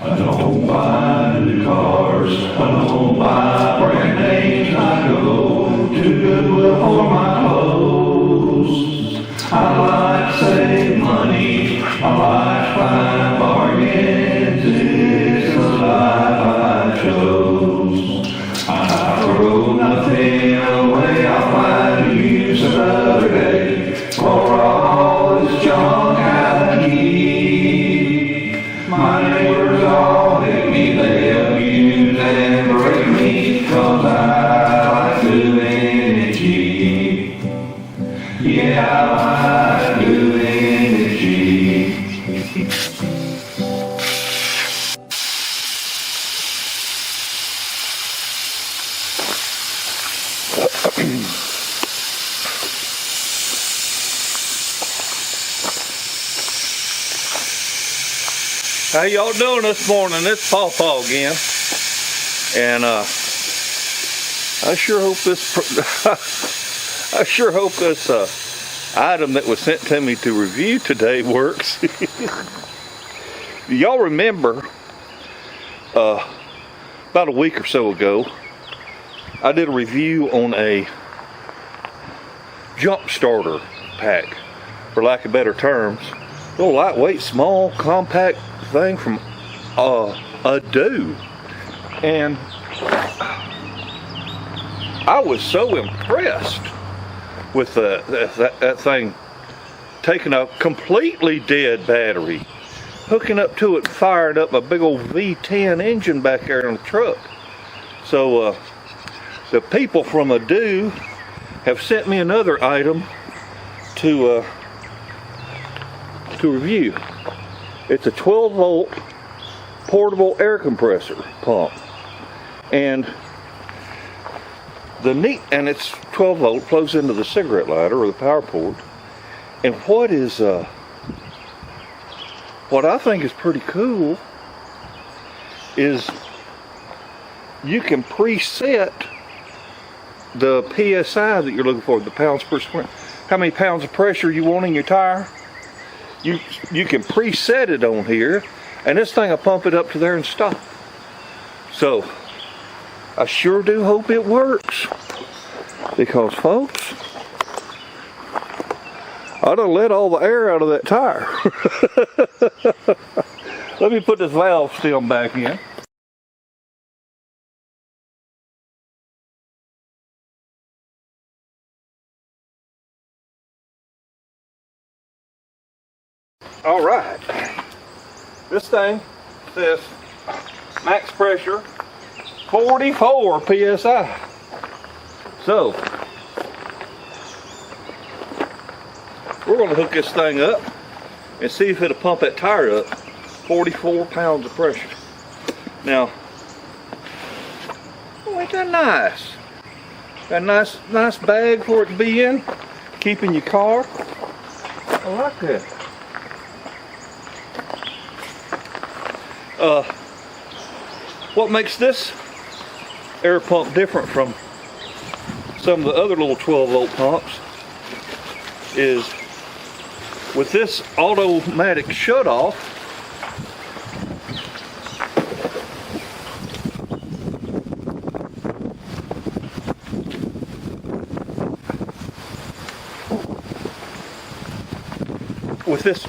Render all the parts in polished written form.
I don't buy new cars, I don't buy brand names, I go to Goodwill for my clothes. I like to save money, I like to find bargains, it's the life I chose. I throw nothing away, I'll find a use another day, for all this junk I keep. My neighbors all hate me, they abuse and break me, 'cause I like doing it cheap. Yeah, I like doing it cheap. How y'all doing this morning? It's PawPaw again, and I sure hope this item that was sent to me to review today works. Y'all remember about a week or so ago, I did a review on a jump starter pack, for lack of better terms. A little lightweight, small, compact thing from Audew, and I was so impressed with that thing taking a completely dead battery, hooking up to it, and firing up a big old V10 engine back there in the truck. So the people from Audew have sent me another item to review. It's a 12-volt portable air compressor pump, and it's 12 volt, plugs into the cigarette lighter or the power port. And what I think is pretty cool is you can preset the PSI that you're looking for, the pounds per square. How many pounds of pressure you want in your tire? You can preset it on here, and this thing will pump it up to there and stop. So I sure do hope it works, because folks, I done let all the air out of that tire. Let me put this valve stem back in. All right, this thing says max pressure 44 psi. So we're going to hook this thing up and see if it'll pump that tire up 44 pounds of pressure. Now, oh, ain't that nice? Got a nice bag for it to be in, keeping your car. I like that. What makes this air pump different from some of the other little 12 volt pumps is with this automatic shut off, with this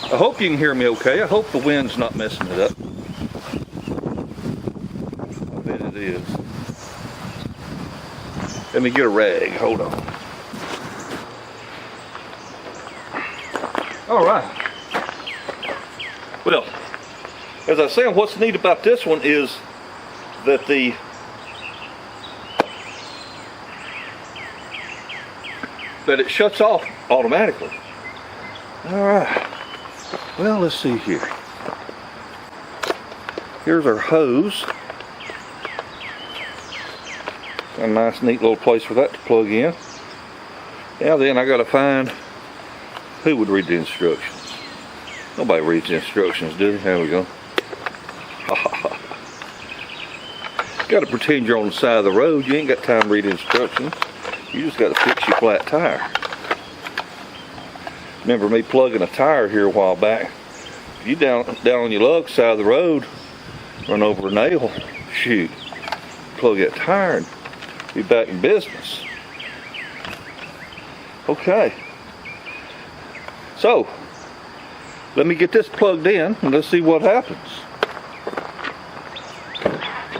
I hope you can hear me okay. I hope the wind's not messing it up. I bet it is. Let me get a rag. Hold on. All right. Well, as I was saying, what's neat about this one is that it shuts off automatically. All right. Well, let's see here. Here's our hose. A nice, neat little place for that to plug in. Now then, I gotta find who would read the instructions. Nobody reads the instructions, do they? There we go. Got to pretend you're on the side of the road. You ain't got time to read instructions. You just got to fix your flat tire. Remember me plugging a tire here a while back. If you down on your luck side of the road, run over a nail, shoot, plug that tire and be back in business. Okay. So, let me get this plugged in and let's see what happens.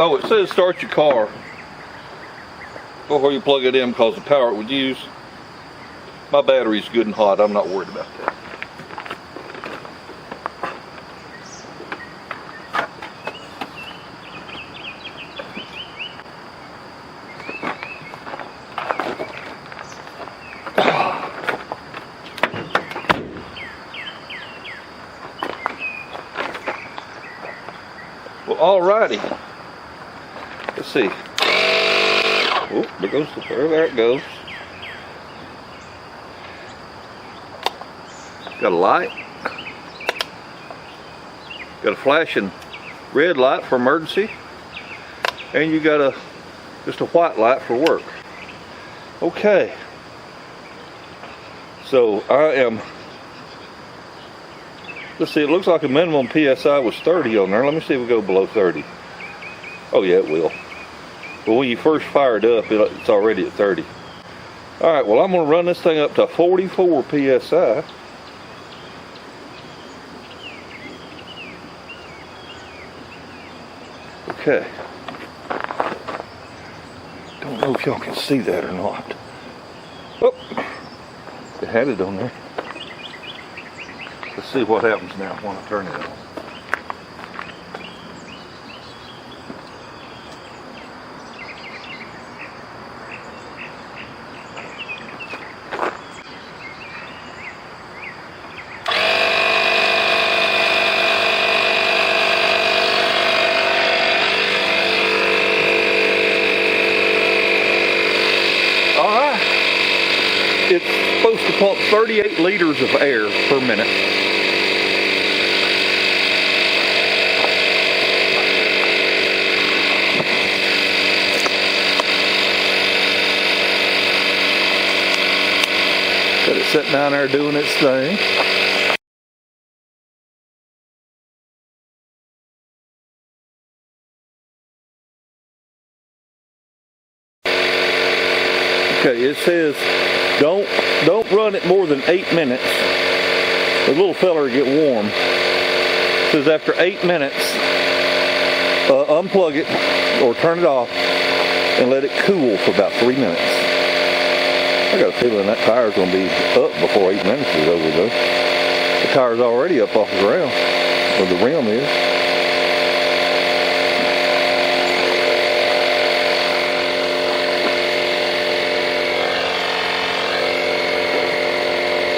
Oh, it says start your car before you plug it in because the power it would use. My battery's good and hot. I'm not worried about that. Well, alrighty. Let's see. Oh, there it goes. Got a light. Got a flashing red light for emergency. And you got just a white light for work. Okay. So I am, let's see, it looks like a minimum PSI was 30 on there. Let me see if we go below 30. Oh yeah, it will. But when you first fire it up, it's already at 30. Alright, well I'm going to run this thing up to 44 PSI. Okay. Don't know if y'all can see that or not. Oh, it had it on there. Let's see what happens now when I turn it on. It's supposed to pump 38 liters of air per minute. Got it sitting down there doing its thing. Okay, it says don't run it more than 8 minutes. The little fella will get warm. It says after 8 minutes, unplug it or turn it off and let it cool for about 3 minutes. I got a feeling that tire's going to be up before 8 minutes is over though. The tire's already up off the ground, or the rim is.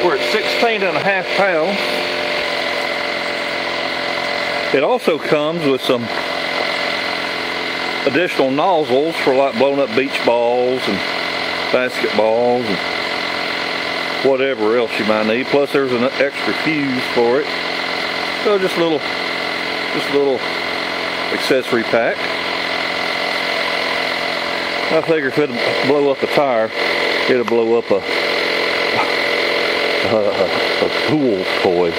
We're at 16.5 pounds. It also comes with some additional nozzles for like blowing up beach balls and basketballs and whatever else you might need. Plus there's an extra fuse for it. So just a little accessory pack. I figure if it'll blow up a tire, it'll blow up a pool toy.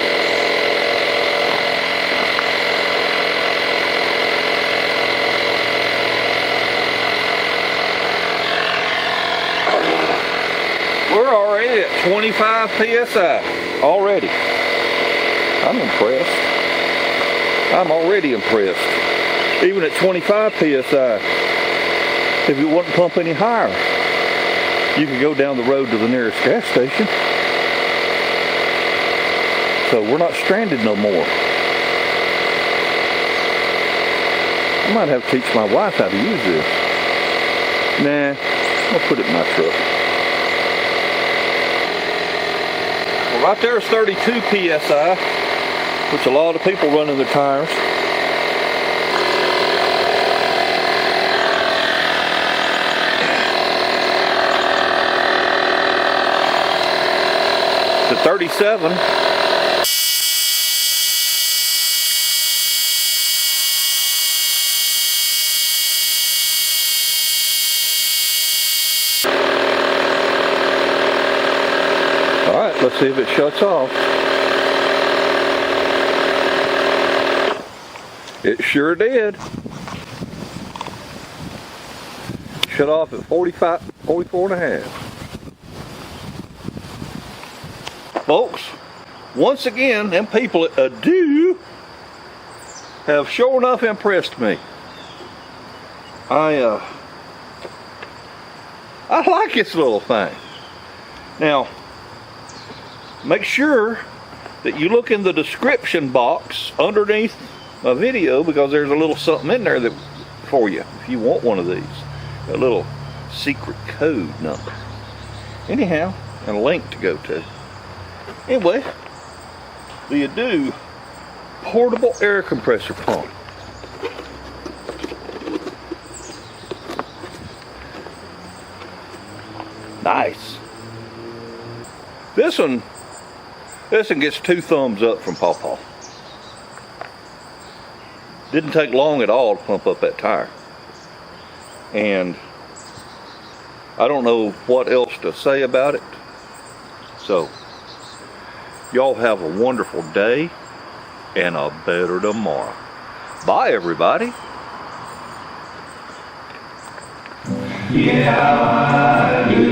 We're already at 25 PSI. Already. I'm impressed. I'm already impressed. Even at 25 PSI, if it wouldn't pump any higher, you could go down the road to the nearest gas station. So we're not stranded no more. I might have to teach my wife how to use this. Nah, I'll put it in my truck. Well, right there is 32 PSI, which a lot of people run in their tires. To 37. Alright, let's see if it shuts off. It sure did. Shut off at 44 and a half. Folks, once again, them people at Audew have sure enough impressed me. I like this little thing. Now, make sure that you look in the description box underneath my video, because there's a little something in there that for you if you want one of these. A little secret code number. Anyhow, and a link to go to. Anyway, the Audew portable air compressor pump. Nice. This one gets 2 thumbs up from PawPaw. Didn't take long at all to pump up that tire. And I don't know what else to say about it. So, y'all have a wonderful day and a better tomorrow. Bye, everybody. Yeah, I do.